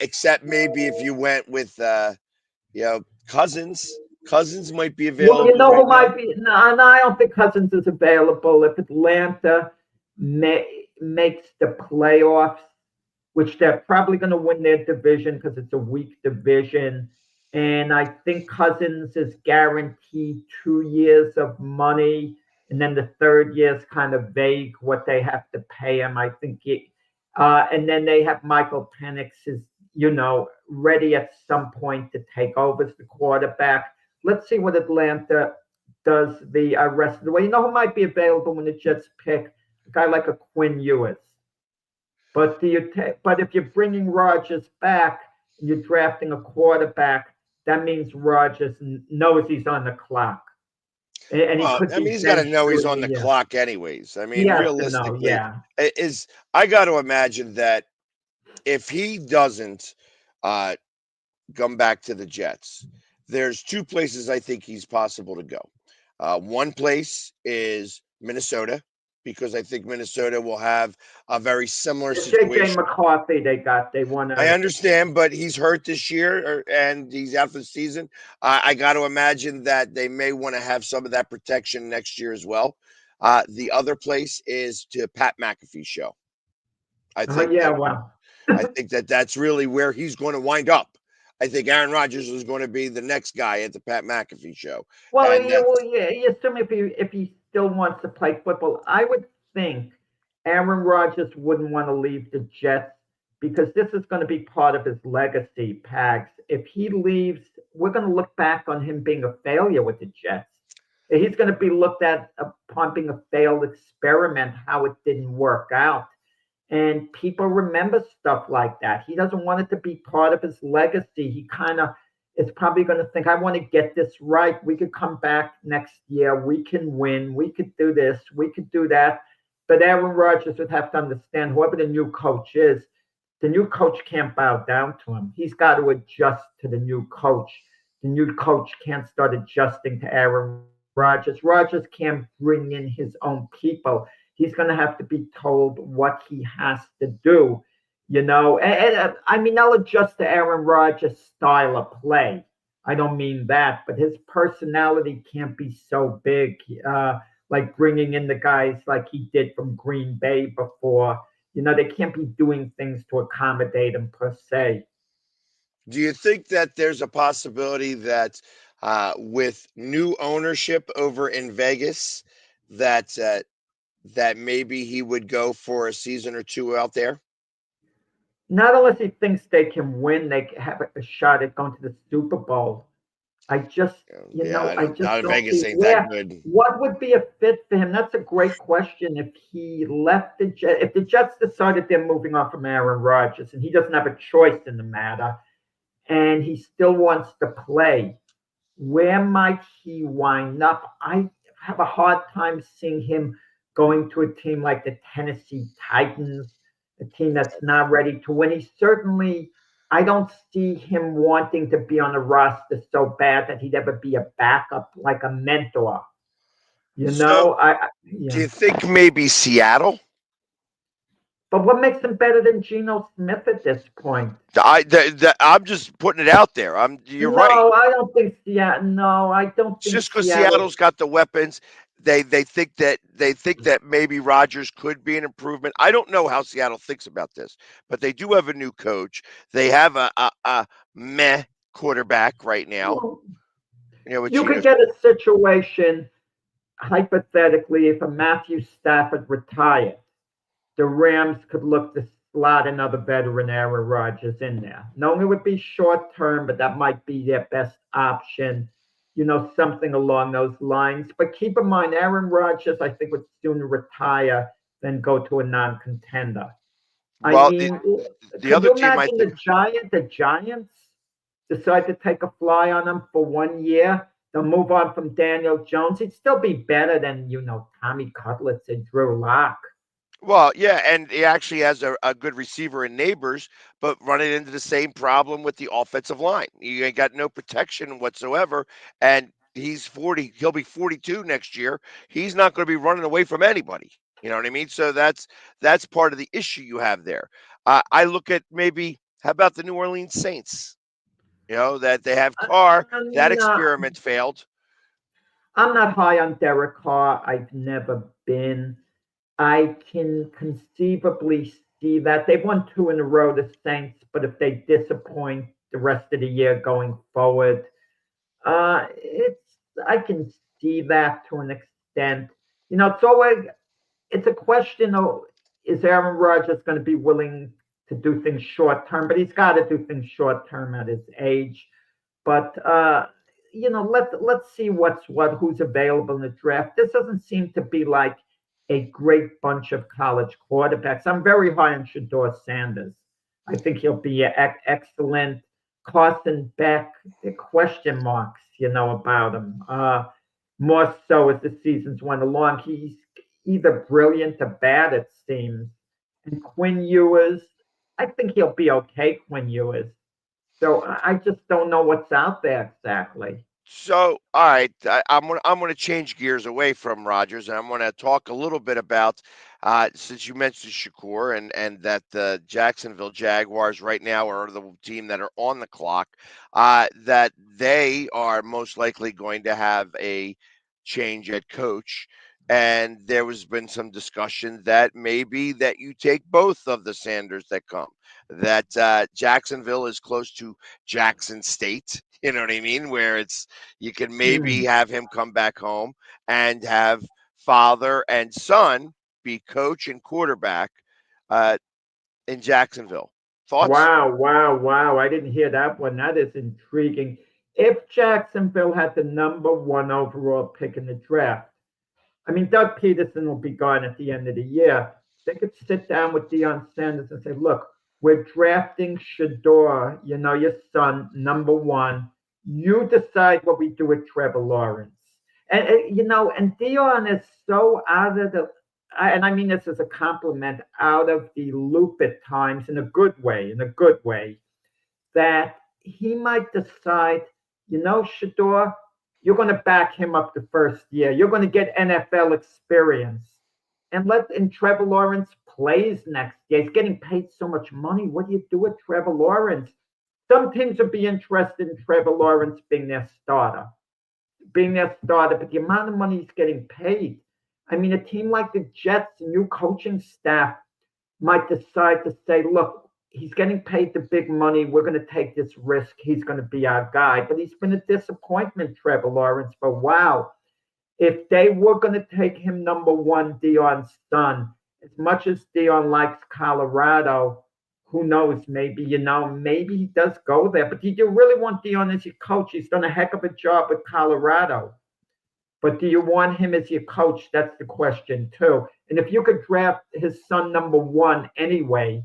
except maybe if you went with, Cousins. Cousins might be available. Well, you know who might be? No, I don't think Cousins is available. If Atlanta makes the playoffs, which they're probably going to win their division because it's a weak division. And I think Cousins is guaranteed 2 years of money. And then the third year is kind of vague what they have to pay him. I think and then they have Michael Penix is, ready at some point to take over as the quarterback. Let's see what Atlanta does the rest of the way. You know who might be available when the Jets pick? A guy like a Quinn Ewers. But if you're bringing Rodgers back and you're drafting a quarterback, that means Rodgers knows he's on the clock. And he's got to know he's on the clock anyways. I mean, realistically, I got to imagine that if he doesn't come back to the Jets, there's two places I think he's possible to go. One place is Minnesota, because I think Minnesota will have a very similar situation. J.J. McCarthy, they won. I understand, but he's hurt this year and he's out for the season. I got to imagine that they may want to have some of that protection next year as well. The other place is to Pat McAfee's show. I think. I think that's really where he's going to wind up. I think Aaron Rodgers is going to be the next guy at the Pat McAfee show. Well, you assume if he still wants to play football, I would think Aaron Rodgers wouldn't want to leave the Jets because this is going to be part of his legacy, Pags. If he leaves, we're going to look back on him being a failure with the Jets. He's going to be looked at upon being a failed experiment, how it didn't work out. And people remember stuff like that. He doesn't want it to be part of his legacy. He kind of is probably going to think, I want to get this right. We could come back next year. We can win. We could do this. We could do that. But Aaron Rodgers would have to understand, whoever the new coach is, the new coach can't bow down to him. He's got to adjust to the new coach. The new coach can't start adjusting to Aaron Rodgers. Rodgers can't bring in his own people. He's going to have to be told what he has to do. I mean, they'll adjust to Aaron Rodgers' style of play. I don't mean that, but his personality can't be so big, like bringing in the guys like he did from Green Bay before. They can't be doing things to accommodate him per se. Do you think that there's a possibility that with new ownership over in Vegas, that that maybe he would go for a season or two out there? Not unless he thinks they can win, they have a shot at going to the Super Bowl. I just, Yeah, I just don't Vegas see ain't that where. good. What would be a fit for him? That's a great question. If he left the Jets, if the Jets decided they're moving on from Aaron Rodgers, and he doesn't have a choice in the matter, and he still wants to play, where might he wind up? I have a hard time seeing him going to a team like the Tennessee Titans, a team that's not ready to win. I don't see him wanting to be on a roster so bad that he'd ever be a backup, like a mentor. So, do Yeah. you think maybe Seattle? But what makes him better than Geno Smith at this point? I'm just putting it out there. You're right. No, I don't think Seattle. No, I don't It's think just because Seattle. Seattle's got the weapons. They think that maybe Rodgers could be an improvement. I don't know how Seattle thinks about this, but they do have a new coach. They have a meh quarterback right now. With You Geno. could get a situation, hypothetically, if a Matthew Stafford retired, the Rams could look to slot another veteran, Aaron Rodgers, in there. Knowing it would be short term, but that might be their best option, something along those lines. But keep in mind, Aaron Rodgers, I think, would sooner retire than go to a non contender. I Well, mean, the could other you team I imagine think. the Giants decide to take a fly on him for 1 year? They'll move on from Daniel Jones. He'd still be better than, Tommy Cutlets and Drew Lock. Well, yeah, and he actually has a good receiver in Neighbors, but running into the same problem with the offensive line. You ain't got no protection whatsoever, and he's 40. He'll be 42 next year. He's not going to be running away from anybody. You know what I mean? So that's part of the issue you have there. I look at maybe how about the New Orleans Saints? That they have Carr. That I'm not, experiment failed. I'm not high on Derek Carr. I've never been. I can conceivably see that. They've won two in a row, the Saints, but if they disappoint the rest of the year going forward, it's I can see that to an extent. It's a question of, is Aaron Rodgers going to be willing to do things short term? But he's got to do things short term at his age. But let's see who's available in the draft. This doesn't seem to be like a great bunch of college quarterbacks. I'm very high on Shador Sanders. I think he'll be excellent. Carson Beck, the question marks, about him. More so as the seasons went along. He's either brilliant or bad, it seems. And Quinn Ewers, I think he'll be okay, Quinn Ewers. So I just don't know what's out there exactly. So, all right, I'm gonna change gears away from Rogers, and I'm gonna talk a little bit about since you mentioned Shakur and that the Jacksonville Jaguars right now are the team that are on the clock. That they are most likely going to have a change at coach, and there has been some discussion that maybe that you take both of the Sanders that come. That Jacksonville is close to Jackson State. You know what I mean? Where you can maybe Hmm. have him come back home and have father and son be coach and quarterback uh, in Jacksonville. Thoughts? Wow, wow, wow. I didn't hear that one. That is intriguing. If Jacksonville had the number one overall pick in the draft, I mean, Doug Peterson will be gone at the end of the year. They could sit down with Deion Sanders and say, look, we're drafting Shador, your son, number one. You decide what we do with Trevor Lawrence. And Dion is so out of the, and I mean this as a compliment, out of the loop at times in a good way, that he might decide, Shador, you're going to back him up the first year. You're going to get NFL experience. And Trevor Lawrence plays next year. He's getting paid so much money. What do you do with Trevor Lawrence? Some teams would be interested in Trevor Lawrence being their starter, but the amount of money he's getting paid. I mean, a team like the Jets, new coaching staff might decide to say, look, he's getting paid the big money. We're going to take this risk. He's going to be our guy. But he's been a disappointment, Trevor Lawrence. But wow, if they were going to take him number one, Dion's son, as much as Dion likes Colorado, who knows? Maybe he does go there. But do you really want Dion as your coach? He's done a heck of a job with Colorado. But do you want him as your coach? That's the question, too. And if you could draft his son number one anyway,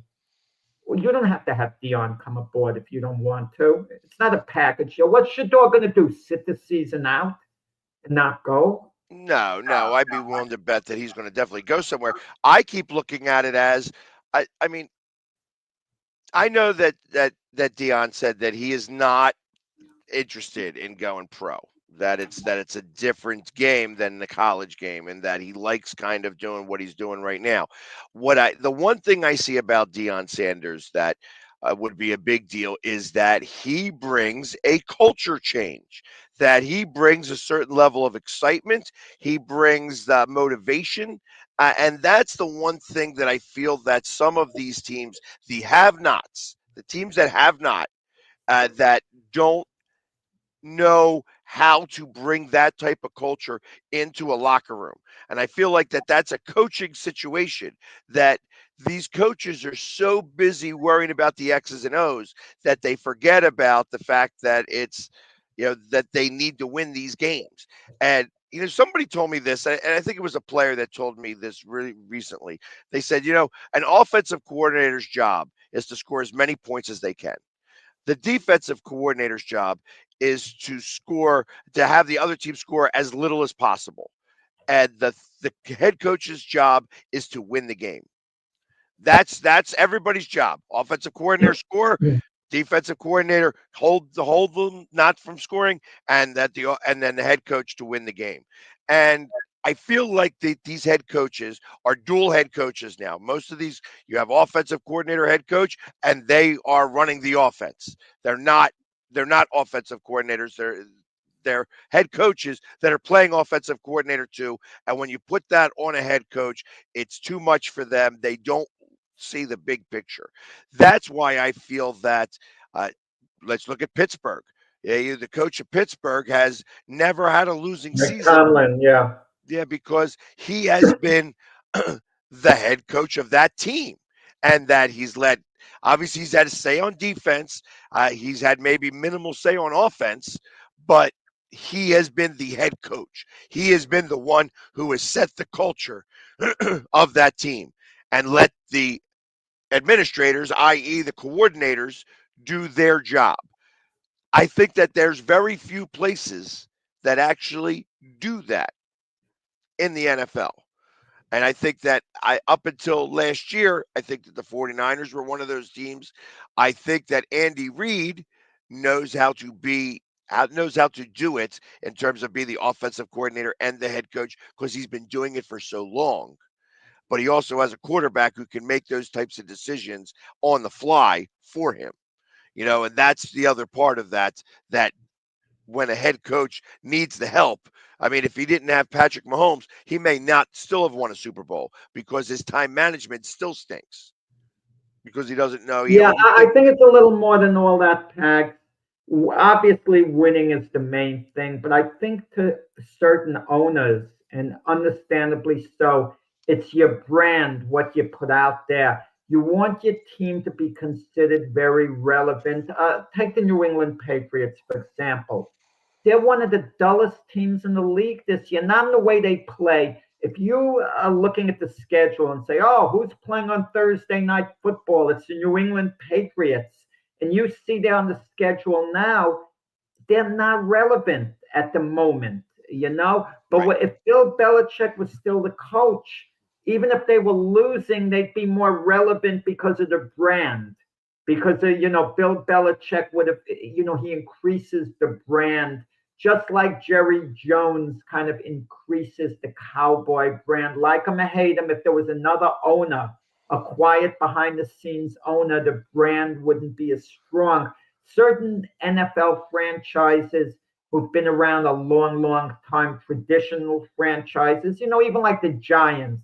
well, you don't have to have Dion come aboard if you don't want to. It's not a package deal. What's Shador going to do? Sit the season out and not go? No, I'd be willing to bet that he's going to definitely go somewhere. I keep looking at it as, I mean, I know that Dion said that he is not interested in going pro. That it's a different game than the college game, and that he likes kind of doing what he's doing right now. The one thing I see about Deion Sanders that would be a big deal is that he brings a culture change. That he brings a certain level of excitement. He brings the motivation. And that's the one thing that I feel that some of these teams, the have-nots, the teams that have not, that don't know how to bring that type of culture into a locker room. And I feel like that's a coaching situation, that these coaches are so busy worrying about the X's and O's that they forget about the fact that that they need to win these games. And somebody told me this, and I think it was a player that told me this really recently. They said, an offensive coordinator's job is to score as many points as they can. The defensive coordinator's job is to have the other team score as little as possible. And the head coach's job is to win the game. That's everybody's job. Offensive coordinator score, defensive coordinator hold them not from scoring, and then the head coach to win the game. And I feel like these head coaches are dual head coaches now. Most of these, you have offensive coordinator, head coach, and they are running the offense. They're not offensive coordinators. They're head coaches that are playing offensive coordinator too. And when you put that on a head coach, it's too much for them. They don't see the big picture. That's why I feel that. Let's look at Pittsburgh. Yeah, the coach of Pittsburgh has never had a losing season. Tomlin, yeah. Yeah, because he has been the head coach of that team, and that he's led. Obviously, he's had a say on defense. He's had maybe minimal say on offense, but he has been the head coach. He has been the one who has set the culture of that team and let the administrators, i.e., the coordinators, do their job. I think that there's very few places that actually do that in the NFL. And I think that up until last year, I think that the 49ers were one of those teams. I think that Andy Reid knows how to do it in terms of being the offensive coordinator and the head coach, because he's been doing it for so long. But he also has a quarterback who can make those types of decisions on the fly for him. And that's the other part of that when a head coach needs the help. I mean, if he didn't have Patrick Mahomes, he may not still have won a Super Bowl, because his time management still stinks, because he doesn't know. Yeah, I think it's a little more than all that, Pag. Obviously, winning is the main thing, but I think to certain owners, and understandably so, it's your brand, what you put out there. You want your team to be considered very relevant. Take the New England Patriots, for example. They're one of the dullest teams in the league this year, not in the way they play. If you are looking at the schedule and say, oh, who's playing on Thursday night football? It's the New England Patriots. And you see there on the schedule now, they're not relevant at the moment, you know. But Right. if Bill Belichick was still the coach, even if they were losing, they'd be more relevant because of the brand. Because Bill Belichick would have, he increases the brand just like Jerry Jones kind of increases the cowboy brand. Like him or hate him, if there was another owner, a quiet behind the scenes owner, the brand wouldn't be as strong. Certain NFL franchises who've been around a long, long time, traditional franchises, even like the Giants,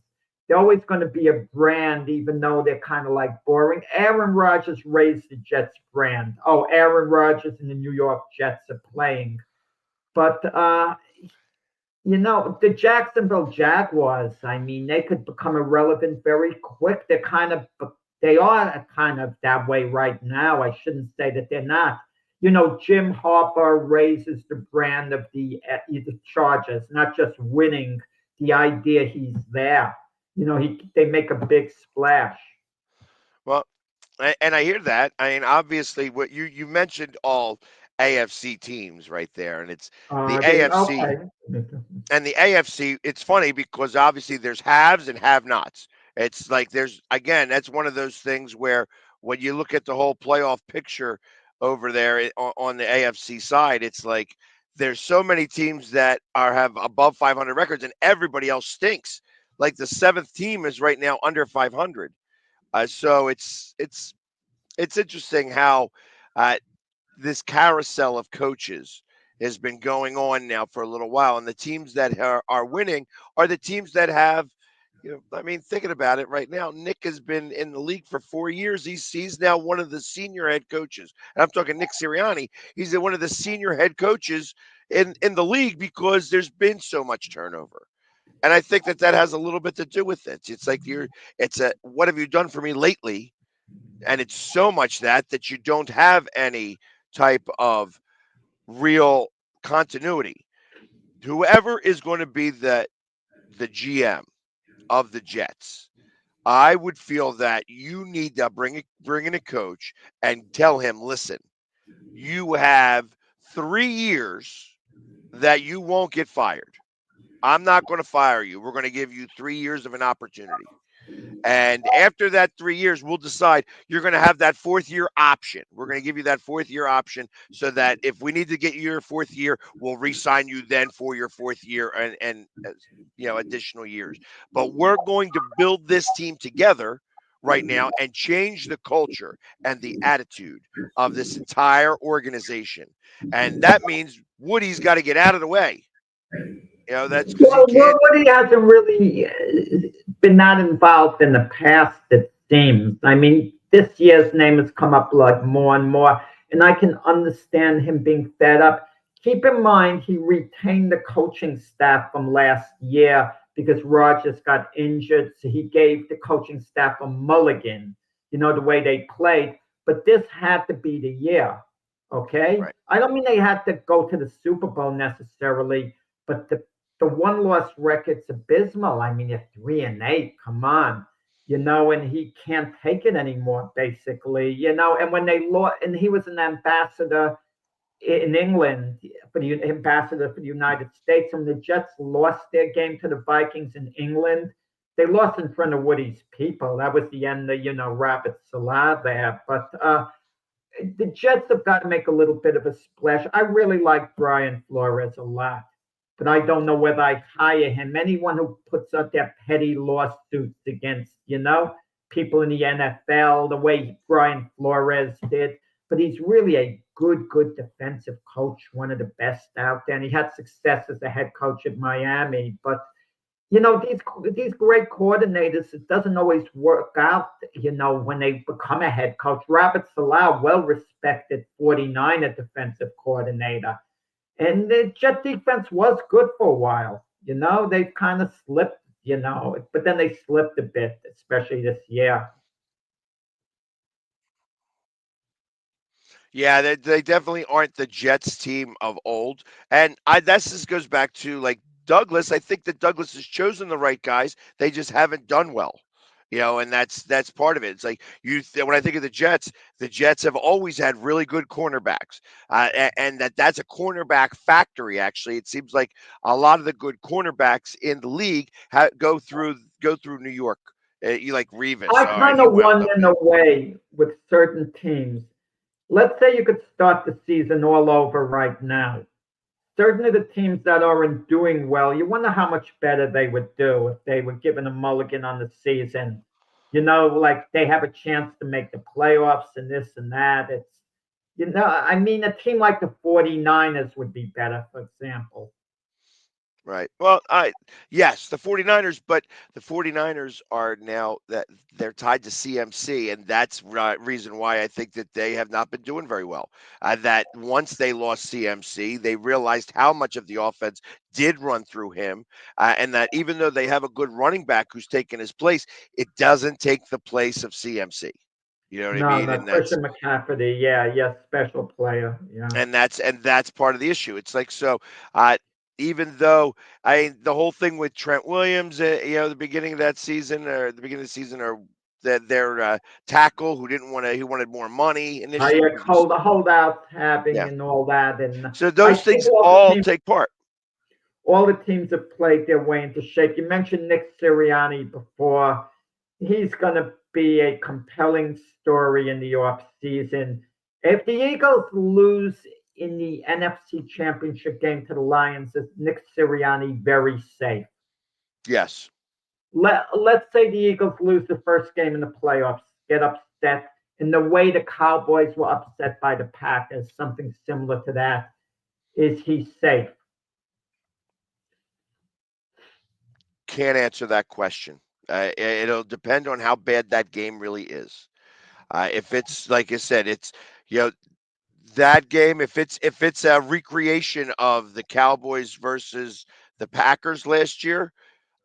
they're always going to be a brand, even though they're kind of like boring. Aaron Rodgers raised the Jets brand. Oh, Aaron Rodgers and the New York Jets are playing. But the Jacksonville Jaguars, I mean, they could become irrelevant very quick. They are kind of that way right now. I shouldn't say that they're not. Jim Harper raises the brand of the Chargers, not just winning. The idea he's there. They make a big splash. Well, and I hear that. I mean, obviously, what you mentioned all AFC teams right there, and it's the AFC. Okay. And the AFC, it's funny because obviously there's haves and have-nots. It's like there's again, that's one of those things where when you look at the whole playoff picture over there on the AFC side, it's like there's so many teams that have above 500 records, and everybody else stinks. Like the seventh team is right now under 500. So it's interesting how uh, this carousel of coaches has been going on now for a little while, and the teams that are winning are the teams that have, I mean, thinking about it right now, Nick has been in the league for 4 years. He's now one of the senior head coaches, and I'm talking Nick Sirianni. He's one of the senior head coaches in the league because there's been so much turnover. And I think that has a little bit to do with it. It's like what have you done for me lately? And it's so much that you don't have any type of real continuity. Whoever is going to be the GM of the Jets, I would feel that you need to bring in a coach and tell him, listen, you have 3 years that you won't get fired. I'm not going to fire you. We're going to give you 3 years of an opportunity. And after that 3 years, we'll decide you're going to have that fourth year option. We're going to give you that fourth year option so that if we need to get you your fourth year, we'll re-sign you then for your fourth year and additional years. But we're going to build this team together right now and change the culture and the attitude of this entire organization. And that means Woody's got to get out of the way. That's because he can't. Woody hasn't really been not involved in the past, it seems. I mean, this year's name has come up like more and more, and I can understand him being fed up. Keep in mind, he retained the coaching staff from last year because Rogers got injured, so he gave the coaching staff a mulligan, the way they played. But this had to be the year, okay? Right. I don't mean they had to go to the Super Bowl necessarily, but the one loss record's abysmal. I mean, you're 3-8. Come on, and he can't take it anymore, basically, And when they lost, and he was an ambassador in England for the ambassador for the United States, and the Jets lost their game to the Vikings in England. They lost in front of Woody's people. That was the end of Robert Salah there, but. The Jets have got to make a little bit of a splash. I really like Brian Flores a lot, but I don't know whether I hire him. Anyone who puts up their petty lawsuits against, people in the NFL, the way Brian Flores did. But he's really a good defensive coach, one of the best out there. And he had success as a head coach at Miami. But these great coordinators, it doesn't always work out, when they become a head coach. Robert Salah, well-respected 49er defensive coordinator. And the Jet defense was good for a while. They've kind of slipped, but then they slipped a bit, especially this year. Yeah, they definitely aren't the Jets team of old. And this just goes back to like Douglas. I think that Douglas has chosen the right guys. They just haven't done well. And that's part of it. It's like when I think of the Jets have always had really good cornerbacks, and that's a cornerback factory. Actually, it seems like a lot of the good cornerbacks in the league go through New York. You like Revis, I all right, kind he of wound wonder up in a way with certain teams. Let's say you could start the season all over right now. Certain of the teams that aren't doing well, you wonder how much better they would do if they were given a mulligan on the season. Like they have a chance to make the playoffs and this and that. I mean, a team like the 49ers would be better, for example. Right. Well, yes, the 49ers, but the 49ers are now that they're tied to CMC, and that's reason why I think that they have not been doing very well. That once they lost CMC, they realized how much of the offense did run through him, and that even though they have a good running back who's taken his place, it doesn't take the place of CMC. You know what I No, mean? no, And that's Christian McCaffrey, yeah, yes, special player, yeah. and that's part of the issue. It's like so. Even though the whole thing with Trent Williams, the beginning of that season or the beginning of the season, or that their tackle who didn't want to, he wanted more money initially Yeah, because he was holdouts having yeah. and all that, and So I those think things all take part. all the teams have played their way into shape. You mentioned Nick Sirianni before. He's going to be a compelling story in the off season. If the Eagles lose in the NFC Championship game to the Lions, is Nick Sirianni very safe? Yes. Let's say the Eagles lose the first game in the playoffs, get upset, in the way the Cowboys were upset by the Packers, something similar to that. Is he safe? Can't answer that question. It'll depend on how bad that game really is. If it's like I said, it's you know that game. If it's a recreation of the Cowboys versus the Packers last year,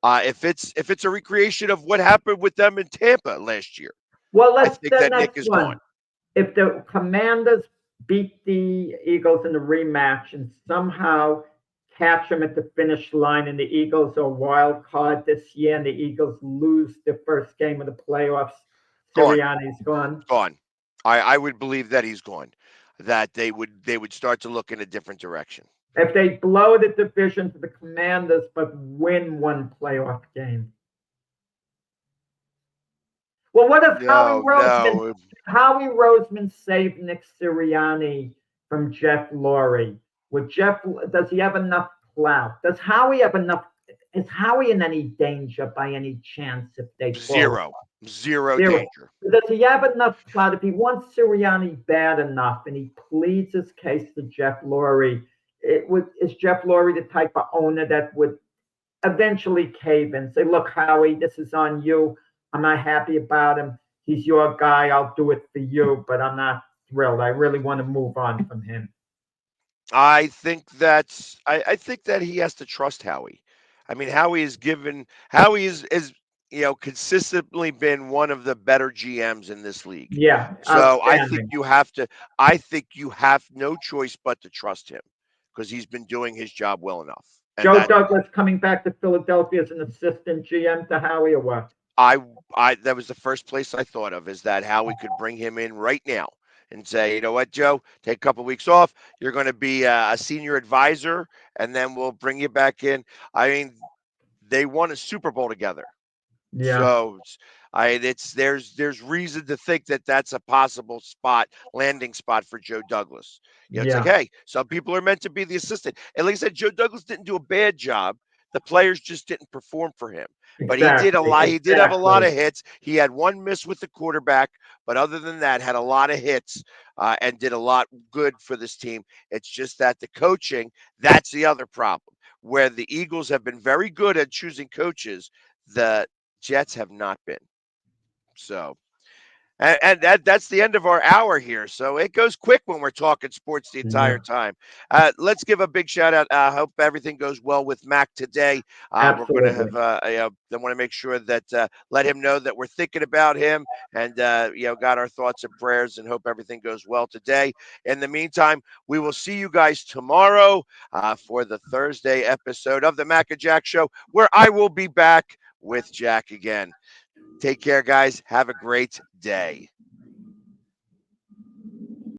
if it's a recreation of what happened with them in Tampa last year, Well, I let's think the that Nick next is gone. one. If the Commanders beat the Eagles in the rematch and somehow catch them at the finish line, and the Eagles are wild card this year, and the Eagles lose the first game of the playoffs, Gone. Sirianni's gone. Gone. I would believe that he's gone. That they would start to look in a different direction. If they blow the division to the Commanders but win one playoff game. Well, what if No, no. Howie Roseman saved Nick Sirianni from Jeff Lurie? Does he have enough clout? Does Howie have enough? Is Howie in any danger by any chance if they fall? Zero Zero. danger. Does he have enough clout? If he wants Sirianni bad enough and he pleads his case to Jeff Lurie, is Jeff Lurie the type of owner that would eventually cave and say, "Look, Howie, this is on you. I'm not happy about him. He's your guy. I'll do it for you, but I'm not thrilled. I really want to move on from him." I think that he has to trust Howie. I mean, Howie is consistently been one of the better GMs in this league. Yeah, So I think outstanding. you have no choice but to trust him because he's been doing his job well enough. And Joe that Douglas coming back to Philadelphia as an assistant GM to Howie or what? I that was the first place I thought of, is that how we could bring him in right now and say, you know what, Joe, take a couple of weeks off. You're going to be a senior advisor, and then we'll bring you back in. I mean, they won a Super Bowl together. Yeah, So there's reason to think that that's a possible landing spot for Joe Douglas. It's like, yeah, hey, some people are meant to be the assistant. And like I said, Joe Douglas didn't do a bad job. The players just didn't perform for him. But he did a exactly, lot. He did have a lot exactly. of hits. He had one miss with the quarterback, but other than that, had a lot of hits and did a lot good for this team. It's just that the coaching, that's the other problem. Where the Eagles have been very good at choosing coaches, the Jets have not been. So, and that's the end of our hour here. So it goes quick when we're talking sports the entire Yeah, time. Let's give a big shout out. I hope everything goes well with Mac today. We're going to absolutely. have, I want to make sure that let him know that we're thinking about him and, got our thoughts and prayers, and hope everything goes well today. In the meantime, we will see you guys tomorrow for the Thursday episode of the Mac and Jack Show, where I will be back with Jack again. Take care, guys. Have a great day.